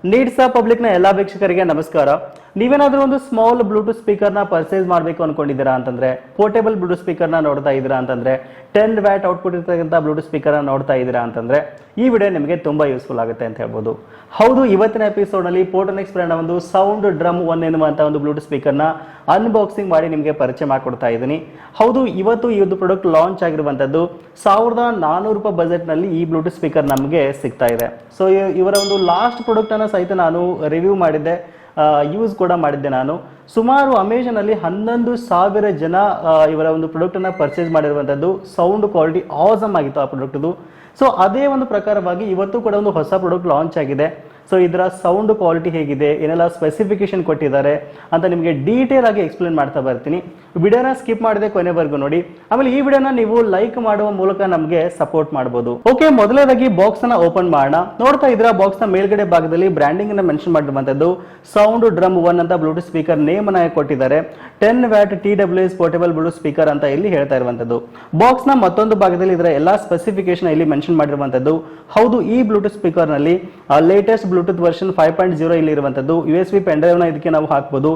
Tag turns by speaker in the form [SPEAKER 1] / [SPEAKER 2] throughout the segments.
[SPEAKER 1] Needs ಪಬ್ಲಿಕ್ನ ಎಲ್ಲ ವೀಕ್ಷಕರಿಗೆ ನಮಸ್ಕಾರ. ನೀವೇನಾದ್ರೂ ಒಂದು ಸ್ಮಾಲ್ ಬ್ಲೂಟೂತ್ ಸ್ಪೀಕರ್ನ ಪರ್ಚೇಸ್ ಮಾಡಬೇಕು ಅನ್ಕೊಂಡಿದ್ದೀರಾ ಅಂತಂದ್ರೆ, ಪೋರ್ಟೇಬಲ್ ಬ್ಲೂಟೂತ್ ಸ್ಪೀಕರ್ನ ನೋಡ್ತಾ ಇದ್ದೀರಾ ಅಂತಂದ್ರೆ, 10 ವ್ಯಾಟ್ ಔಟ್ಪುಟ್ ಇರ್ತಕ್ಕಂಥ ಬ್ಲೂಟೂತ್ ಸ್ಪೀಕರ್ನ ನೋಡ್ತಾ ಇದ್ದೀರಾ ಅಂತಂದ್ರೆ ಈ ವಿಡಿಯೋ ನಿಮಗೆ ತುಂಬಾ ಯೂಸ್ಫುಲ್ ಆಗುತ್ತೆ ಅಂತ ಹೇಳ್ಬೋದು. ಹೌದು, ಇವತ್ತಿನ ಎಪಿಸೋಡ್ ನಲ್ಲಿ ಪೋರ್ಟ್ರಾನಿಕ್ಸ್ ಬ್ರ್ಯಾಂಡ್ ಒಂದು ಸೌಂಡ್ ಡ್ರಮ್ 1 ಎನ್ನುವಂತ ಒಂದು ಬ್ಲೂಟೂತ್ ಸ್ಪೀಕರ್ನ ಅನ್ಬಾಕ್ಸಿಂಗ್ ಮಾಡಿ ನಿಮಗೆ ಪರಿಚಯ ಮಾಡಿಕೊಡ್ತಾ ಇದ್ದೀನಿ. ಹೌದು, ಇವತ್ತು ಈ ಒಂದು ಪ್ರಾಡಕ್ಟ್ ಲಾಂಚ್ ಆಗಿರುವಂತದ್ದು $1400 ಬಜೆಟ್ ನಲ್ಲಿ ಈ ಬ್ಲೂಟೂತ್ ಸ್ಪೀಕರ್ ನಮಗೆ ಸಿಗ್ತಾ ಇದೆ. ಸೊ ಇವರ ಒಂದು ಲಾಸ್ಟ್ ಪ್ರಾಡಕ್ಟ್ ಅನ್ನ ಸಹಿತ ನಾನು ರಿವ್ಯೂ ಮಾಡಿದ್ದೆ, ಯೂಸ್ ಕೂಡ ಮಾಡಿದ್ದೆ. ನಾನು ಸುಮಾರು ಅಮೆಜಾನ್ ಅಲ್ಲಿ 11,000 ಜನ ಇವರ ಒಂದು ಪ್ರಾಡಕ್ಟ್ ಅನ್ನ ಪರ್ಚೇಸ್ ಮಾಡಿರುವಂತದ್ದು. ಸೌಂಡ್ ಕ್ವಾಲಿಟಿ ಆಸಮ್ ಆಗಿತ್ತು ಆ ಪ್ರಾಡಕ್ಟ್. ಸೊ ಅದೇ ಒಂದು ಪ್ರಕಾರವಾಗಿ ಇವತ್ತು ಕೂಡ ಒಂದು ಹೊಸ ಪ್ರಾಡಕ್ಟ್ ಲಾಂಚ್ ಆಗಿದೆ. ಸೊ ಇದರ ಸೌಂಡ್ ಕ್ವಾಲಿಟಿ ಹೇಗಿದೆ, ಏನೆಲ್ಲ ಸ್ಪೆಸಿಫಿಕೇಶನ್ ಕೊಟ್ಟಿದ್ದಾರೆ ಅಂತ ನಿಮಗೆ ಡೀಟೇಲ್ ಆಗಿ ಎಕ್ಸ್ಪ್ಲೇನ್ ಮಾಡ್ತಾ ಬರ್ತೀನಿ. ವಿಡಿಯೋನ ಸ್ಕಿಪ್ ಮಾಡದೆ ಕೊನೆವರೆಗೂ ನೋಡಿ. ಆಮೇಲೆ ಈ ವಿಡಿಯೋನ ನೀವು ಲೈಕ್ ಮಾಡುವ ಮೂಲಕ ನಮಗೆ ಸಪೋರ್ಟ್ ಮಾಡಬಹುದು. ಓಕೆ, ಮೊದಲನೇದಾಗಿ ಬಾಕ್ಸ್ ಅನ್ನ ಓಪನ್ ಮಾಡೋಣ. ನೋಡ್ತಾ ಇದ್ರ ಬಾಕ್ಸ್ ನ ಮೇಲ್ಗಡೆ ಭಾಗದಲ್ಲಿ ಬ್ರ್ಯಾಂಡಿಂಗ್ ಅನ್ನ ಮೆನ್ಷನ್ ಮಾಡಿರುವಂತದ್ದು ಸೌಂಡ್ ಡ್ರಮ್ 1 ಅಂತ ಬ್ಲೂಟೂತ್ ಸ್ಪೀಕರ್ ನೇಮ್ ಅನ್ನ ಕೊಟ್ಟಿದ್ದಾರೆ. 10 watt TWS portable Bluetooth speaker ಅಂತ ಇಲ್ಲಿ ಹೇಳ್ತಾ ಇರುವಂತದ್ದು. ಬಾಕ್ಸ್ ನ ಮತ್ತೊಂದು ಭಾಗದಲ್ಲಿ ಇದರ ಎಲ್ಲಾ ಸ್ಪೆಸಿಫಿಕೇಶನ್ ಇಲ್ಲಿ ಮೆನ್ಷನ್ ಮಾಡಿರುವಂತದ್ದು. ಹೌದು, ಈ ಬ್ಲೂಟೂತ್ ಸ್ಪೀಕರ್ ನಲ್ಲಿ ಲೇಟೆಸ್ಟ್ ಬ್ಲೂಟೂತ್ ವರ್ಷನ್ 5.0 ಇಲ್ಲಿ ಇರುವಂತದ್ದು. USB ಪೆನ್ ಡ್ರೈವ್ ನ ಇದಕ್ಕೆ ನಾವು ಹಾಕಬಹುದು.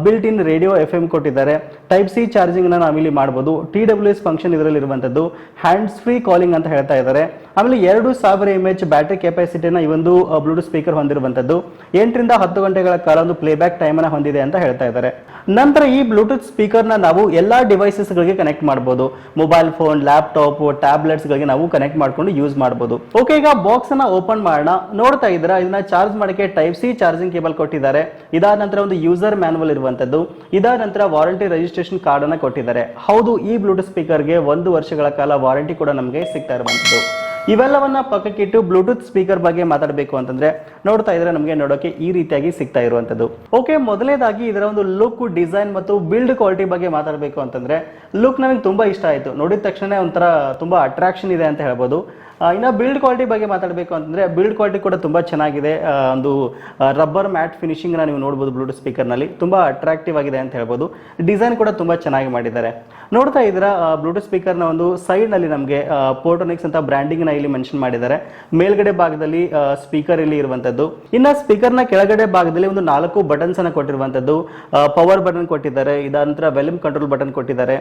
[SPEAKER 1] ಬಿಲ್ಟ್ ಇನ್ ರೇಡಿಯೋ FM ಕೊಟ್ಟಿದ್ದಾರೆ. ಟೈಪ್ ಸಿ ಚಾರ್ಜಿಂಗ್ ನ ನಾವಿಲ್ಲಿ ಮಾಡಬಹುದು. TWS ಫಂಕ್ಷನ್ ಇದರಲ್ಲಿ ಇರುವಂತದ್ದು. ಹ್ಯಾಂಡ್ಸ್ ಫ್ರೀ ಕಾಲಿಂಗ್ ಅಂತ ಹೇಳ್ತಾ ಇದ್ದಾರೆ. ಆಮೇಲೆ 2000 mAh ಬ್ಯಾಟರಿ ಕೆಪಾಸಿಟಿನ ಈ ಒಂದು ಬ್ಲೂಟೂತ್ ಸ್ಪೀಕರ್ ಹೊಂದಿರುವಂತದ್ದು. 8 ರಿಂದ 10 ಗಂಟೆಗಳ ಕಾಲ ಒಂದು ಪ್ಲೇಬ್ಯಾಕ್ ಟೈಮ್ ಅನ್ನ ಹೊಂದಿದೆ ಅಂತ ಹೇಳ್ತಾ ಇದ್ದಾರೆ. ನಂತರ ಈ ಬ್ಲೂಟೂತ್ ಸ್ಪೀಕರ್ ನ ನಾವು ಎಲ್ಲಾ ಡಿವೈಸಸ್ ಗಳಿಗೆ ಕನೆಕ್ಟ್ ಮಾಡಬಹುದು. ಮೊಬೈಲ್ ಫೋನ್, ಲ್ಯಾಪ್ಟಾಪ್, ಟ್ಯಾಬ್ಲೆಟ್ಸ್ ಗಳಿಗೆ ನಾವು ಕನೆಕ್ಟ್ ಮಾಡ್ಕೊಂಡು ಯೂಸ್ ಮಾಡಬಹುದು. ಓಕೆ, ಈಗ ಬಾಕ್ಸ್ ಅನ್ನ ಓಪನ್ ಮಾಡೋಣ. ನೋಡ್ತಾ ಇದ್ದೀರಾ, ಇದನ್ನ ಚಾರ್ಜ್ ಮಾಡಕ್ಕೆ ಟೈಪ್ ಸಿ ಚಾರ್ಜಿಂಗ್ ಕೇಬಲ್ ಕೊಟ್ಟಿದ್ದಾರೆ. ಇದಾದ ನಂತರ ಒಂದು ಯೂಸರ್ ಮ್ಯಾನುವಲ್ ಇರುವಂತದ್ದು. ಇದಾದ ನಂತರ ವಾರಂಟಿ ರಿಜಿಸ್ಟ್ರೇಷನ್ ಕಾರ್ಡ್ ಅನ್ನ ಕೊಟ್ಟಿದ್ದಾರೆ. ಹೌದು, ಈ ಬ್ಲೂಟೂತ್ ಸ್ಪೀಕರ್ಗೆ 1 ವರ್ಷಗಳ ಕಾಲ ವಾರಂಟಿ ಕೂಡ ನಮಗೆ ಸಿಗ್ತಾ ಇರುವಂತದ್ದು. ಇವೆಲ್ಲವನ್ನ ಪಕ್ಕಕ್ಕಿಟ್ಟು ಬ್ಲೂಟೂತ್ ಸ್ಪೀಕರ್ ಬಗ್ಗೆ ಮಾತಾಡಬೇಕು ಅಂತಂದ್ರೆ ನೋಡ್ತಾ ಇದ್ರೆ ನಮಗೆ ನೋಡೋಕೆ ಈ ರೀತಿಯಾಗಿ ಸಿಗ್ತಾ ಇರುವಂತದ್ದು. ಓಕೆ, ಮೊದಲನೇದಾಗಿ ಇದರ ಒಂದು ಲುಕ್, ಡಿಸೈನ್ ಮತ್ತು ಬಿಲ್ಡ್ ಕ್ವಾಲಿಟಿ ಬಗ್ಗೆ ಮಾತಾಡಬೇಕು ಅಂತಂದ್ರೆ ಲುಕ್ ನನಗೆ ತುಂಬಾ ಇಷ್ಟ ಆಯ್ತು. ನೋಡಿದ ತಕ್ಷಣ ಒಂಥರ ತುಂಬಾ ಅಟ್ರಾಕ್ಷನ್ ಇದೆ ಅಂತ ಹೇಳ್ಬೋದು. ಇನ್ನ ಬಿಲ್ಡ್ ಕ್ವಾಲಿಟಿ ಬಗ್ಗೆ ಮಾತಾಡಬೇಕು ಅಂತಂದ್ರೆ ಬಿಲ್ಡ್ ಕ್ವಾಲಿಟಿ ಕೂಡ ತುಂಬಾ ಚೆನ್ನಾಗಿದೆ. ಒಂದು ರಬ್ಬರ್ ಮ್ಯಾಟ್ ಫಿನಿಶಿಂಗ್ ನ ನೀವು ನೋಡಬಹುದು ಬ್ಲೂಟೂತ್ ಸ್ಪೀಕರ್ ನಲ್ಲಿ. ತುಂಬಾ ಅಟ್ರಾಕ್ಟಿವ್ ಆಗಿದೆ ಅಂತ ಹೇಳ್ಬೋದು. ಡಿಸೈನ್ ಕೂಡ ತುಂಬಾ ಚೆನ್ನಾಗಿ ಮಾಡಿದ್ದಾರೆ. ನೋಡ್ತಾ ಇದ್ದೀರಾ, ಬ್ಲೂಟೂತ್ ಸ್ಪೀಕರ್ ನ ಒಂದು ಸೈಡ್ ನಲ್ಲಿ ನಮಗೆ ಪೋರ್ಟ್ರಾನಿಕ್ಸ್ ಅಂತ ಬ್ರ್ಯಾಂಡಿಂಗ್ ನ ಇಲ್ಲಿ ಮೆನ್ಷನ್ ಮಾಡಿದ್ದಾರೆ. ಮೇಲ್ಗಡೆ ಭಾಗದಲ್ಲಿ ಸ್ಪೀಕರ್ ಇಲ್ಲಿ ಇರುವಂತದ್ದು. ಇನ್ನ ಸ್ಪೀಕರ್ ನ ಕೆಳಗಡೆ ಭಾಗದಲ್ಲಿ ಒಂದು 4 ಬಟನ್ಸ್ ಅನ್ನ ಕೊಟ್ಟಿರುವಂತದ್ದು. ಪವರ್ ಬಟನ್ ಕೊಟ್ಟಿದ್ದಾರೆ. ಇದಾದ ನಂತರ ವಾಲ್ಯೂಮ್ ಕಂಟ್ರೋಲ್ ಬಟನ್ ಕೊಟ್ಟಿದ್ದಾರೆ.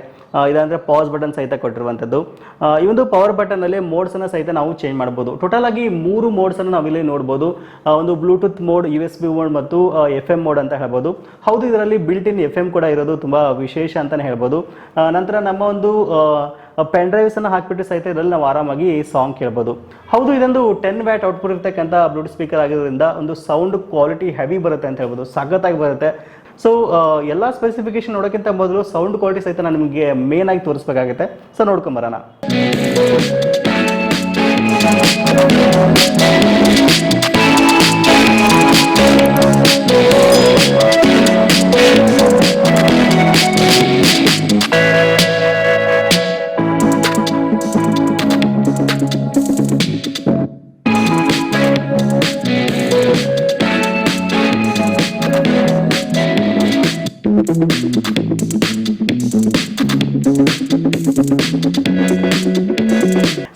[SPEAKER 1] ಇದಾದ ನಂತರ ಪಾಸ್ ಬಟನ್ ಸಹಿತ ಕೊಟ್ಟಿರುವಂತದ್ದು. ಈ ಒಂದು ಪವರ್ ಬಟನ್ ನಲ್ಲಿ ಮೋಡ್ಸ್ ಅನ್ನ ಸಹಿತ ನಾವು ಚೇಂಜ್ ಮಾಡಬಹುದು. ಟೋಟಲ್ ಆಗಿ 3 ಮೋಡ್ಸ್ ಅನ್ನು ನಾವಿಲ್ಲಿ ನೋಡಬಹುದು. ಒಂದು ಬ್ಲೂಟೂತ್ ಮೋಡ್, USB ಮೋಡ್ ಮತ್ತು FM ಮೋಡ್ ಅಂತ ಹೇಳ್ಬೋದು. ಹೌದು, ಇದರಲ್ಲಿ ಬಿಲ್ಟ್ ಇನ್ FM ಕೂಡ ಇರೋದು ತುಂಬಾ ವಿಶೇಷ ಅಂತಾನೆ ಹೇಳ್ಬೋದು. ನಂತರ ನಮ್ಮ ಒಂದು ಪೆನ್ ಡ್ರೈವ್ಸ್ ಅನ್ನು ಹಾಕ್ಬಿಟ್ಟು ಸಹಿತ ಇದರಲ್ಲಿ ನಾವು ಆರಾಮಾಗಿ ಸಾಂಗ್ ಕೇಳಬಹುದು. ಹೌದು, ಇದೊಂದು 10 ವ್ಯಾಟ್ ಔಟ್ಪುಟ್ ಇರತಕ್ಕಂಥ ಬ್ಲೂಟೂತ್ ಸ್ಪೀಕರ್ ಆಗಿರೋದ್ರಿಂದ ಒಂದು ಸೌಂಡ್ ಕ್ವಾಲಿಟಿ ಹೆವಿ ಬರುತ್ತೆ ಅಂತ ಹೇಳ್ಬೋದು. ಸಖತ್ತಾಗಿ ಬರುತ್ತೆ. ಸೊ ಎಲ್ಲ ಸ್ಪೆಸಿಫಿಕೇಶನ್ ನೋಡೋಕ್ಕಿಂತ ಮೊದಲು ಸೌಂಡ್ ಕ್ವಾಲಿಟಿ ಸಹಿತ ನಾನು ನಿಮಗೆ ಮೇನ್ ಆಗಿ ತೋರಿಸಬೇಕಾಗುತ್ತೆ. ಸೊ ನೋಡ್ಕೊಂಬರೋಣ.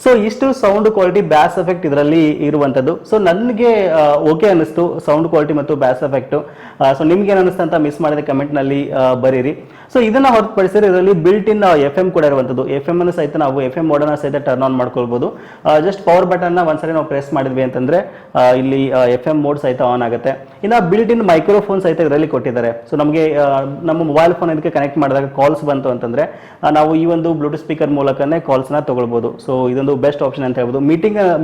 [SPEAKER 1] ಸೊ ಇಷ್ಟು ಸೌಂಡ್ ಕ್ವಾಲಿಟಿ, ಬ್ಯಾಸ್ ಎಫೆಕ್ಟ್ ಇದರಲ್ಲಿ ಇರುವಂತದ್ದು. ಸೊ ನನಗೆ ಓಕೆ ಅನಿಸ್ತು ಸೌಂಡ್ ಕ್ವಾಲಿಟಿ ಮತ್ತು ಬ್ಯಾಸ್ ಎಫೆಕ್ಟ್. ಸೊ ನಿಮ್ಗೆ ಏನು ಅನಿಸ್ತು ಅಂತ ಮಿಸ್ ಮಾಡಿದ ಕಮೆಂಟ್ ನಲ್ಲಿ ಬರೀರಿ. ಸೊ ಇದನ್ನ ಹೊರತುಪಡಿಸಿದ್ರೆ ಇದರಲ್ಲಿ ಬಿಲ್ಟ್ ಇನ್ FM ಕೂಡ ಇರುವಂತದ್ದು. FM ಅನ್ನು ಸಹಿತ ನಾವು FM ಮೋಡ್ ಅನ್ನ ಸಹಿತ ಟರ್ನ್ ಆನ್ ಮಾಡ್ಕೊಳ್ಬಹುದು. ಜಸ್ಟ್ ಪವರ್ ಬಟನ್ ನ ಒಂದ್ಸರಿ ನಾವು ಪ್ರೆಸ್ ಮಾಡಿದ್ವಿ ಅಂತಂದ್ರೆ ಇಲ್ಲಿ FM ಮೋಡ್ ಸಹಿತ ಆನ್ ಆಗುತ್ತೆ. ಇನ್ನ ಬಿಲ್ಟ್ ಇನ್ ಮೈಕ್ರೋಫೋನ್ ಸಹಿತ ಇದರಲ್ಲಿ ಕೊಟ್ಟಿದ್ದಾರೆ. ಸೊ ನಮಗೆ ನಮ್ಮ ಮೊಬೈಲ್ ಫೋನ್ ಇದಕ್ಕೆ ಕನೆಕ್ಟ್ ಮಾಡಿದಾಗ ಕಾಲ್ಸ್ ಬಂತು ಅಂತಂದ್ರೆ ನಾವು ಈ ಒಂದು ಬ್ಲೂಟೂತ್ ಸ್ಪೀಕರ್ ಮೂಲಕನೇ ಕಾಲ್ಸ್ ನ ತಗೊಳ್ಬಹುದು. ಸೊ ಇದೊಂದು ಬೆಸ್ಟ್ ಆಪ್ಷನ್ ಅಂತ ಹೇಳ್ಬೋದು.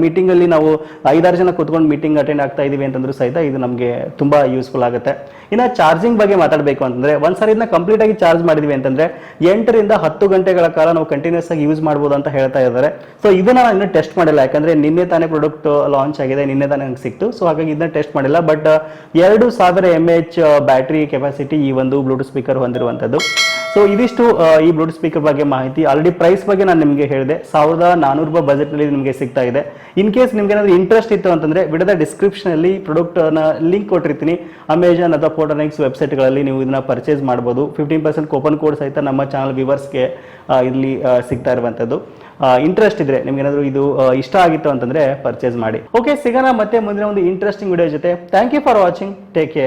[SPEAKER 1] ಮೀಟಿಂಗ್ ಅಲ್ಲಿ ನಾವು 5-6 ಜನ ಕೂತ್ಕೊಂಡು ಮೀಟಿಂಗ್ ಅಟೆಂಡ್ ಆಗ್ತಾ ಇದೀವಿ ಅಂತಂದ್ರೂ ಸಹಿತ ಇದು ನಮಗೆ ತುಂಬಾ ಯೂಸ್ಫುಲ್ ಆಗುತ್ತೆ. ಇನ್ನ ಚಾರ್ಜಿಂಗ್ ಬಗ್ಗೆ ಮಾತಾಡಬೇಕು ಅಂತಂದ್ರೆ ಒಂದ್ಸರಿ ಇದನ್ನ ಕಂಪ್ಲೀಟ್ ಆಗಿ ಚಾರ್ಜ್ ಮಾಡಿದ್ವಿ ಅಂತಂದ್ರೆ 8 ರಿಂದ 10 ಗಂಟೆಗಳ ಕಾಲ ನಾವು ಕಂಟಿನ್ಯೂಸ್ ಆಗಿ ಯೂಸ್ ಮಾಡಬಹುದು ಅಂತ ಹೇಳ್ತಾ ಇದ್ದಾರೆ. ಸೊ ಇದನ್ನ ನಾನು ಇನ್ನೂ ಟೆಸ್ಟ್ ಮಾಡಿಲ್ಲ, ಯಾಕಂದ್ರೆ ನಿನ್ನೆ ತಾನೇ ಪ್ರಾಡಕ್ಟ್ ಲಾಂಚ್ ಆಗಿದೆ, ನಿನ್ನೆ ತಾನೇ ನನಗೆ ಸಿಕ್ತು. ಸೊ ಹಾಗಾಗಿ ಇದನ್ನ ಟೆಸ್ಟ್ ಮಾಡಿಲ್ಲ. ಬಟ್ 2000 mAh ಬ್ಯಾಟರಿ ಕೆಪಾಸಿಟಿ ಈ ಒಂದು ಬ್ಲೂಟೂತ್ ಸ್ಪೀಕರ್ ಹೊಂದಿರುವಂತದ್ದು. ಸೊ ಇದಿಷ್ಟು ಈ ಬ್ಲೂಟೂತ್ ಸ್ಪೀಕರ್ ಬಗ್ಗೆ ಮಾಹಿತಿ. ಆಲ್ರೆಡಿ ಪ್ರೈಸ್ ಬಗ್ಗೆ ನಾನು ನಿಮಗೆ ಹೇಳಿದೆ, $1400 ಬಜೆಟ್ ನಲ್ಲಿ ನಿಮಗೆ ಸಿಗ್ತಾ ಇದೆ. ಇನ್ ಕೇಸ್ ನಿಮ್ಗೆ ಏನಾದ್ರು ಇಂಟ್ರೆಸ್ಟ್ ಇತ್ತು ಅಂತಂದ್ರೆ ವಿಡಿಯೋದ ಡಿಸ್ಕ್ರಿಪ್ಷನ್ ಅಲ್ಲಿ ಪ್ರಾಡಕ್ಟ್ ನ ಲಿಂಕ್ ಕೊಟ್ಟಿರ್ತೀನಿ. ಅಮೆಜಾನ್ ಅಥವಾ ಪೋರ್ಟ್ರಾನಿಕ್ಸ್ ವೆಬ್ಸೈಟ್ ಗಳಲ್ಲಿ ನೀವು ಇದನ್ನ ಪರ್ಚೇಸ್ ಮಾಡಬಹುದು. 15% ಕೂಪನ್ ಕೋಡ್ ಸಹಿತ ನಮ್ಮ ಚಾನಲ್ ವ್ಯೂವರ್ಸ್ಗೆ ಇಲ್ಲಿ ಸಿಗ್ತಾ ಇರುವಂತದ್ದು. ಇಂಟ್ರೆಸ್ಟ್ ಇದ್ರೆ, ನಿಮ್ಗೆ ಏನಾದ್ರು ಇದು ಇಷ್ಟ ಆಗಿತ್ತು ಅಂತಂದ್ರೆ ಪರ್ಚೇಸ್ ಮಾಡಿ. ಓಕೆ, ಸಿಗೋಣ ಮತ್ತೆ ಮುಂದಿನ ಒಂದು ಇಂಟ್ರೆಸ್ಟಿಂಗ್ ವಿಡಿಯೋ ಜೊತೆ. Thank you for watching. Take care.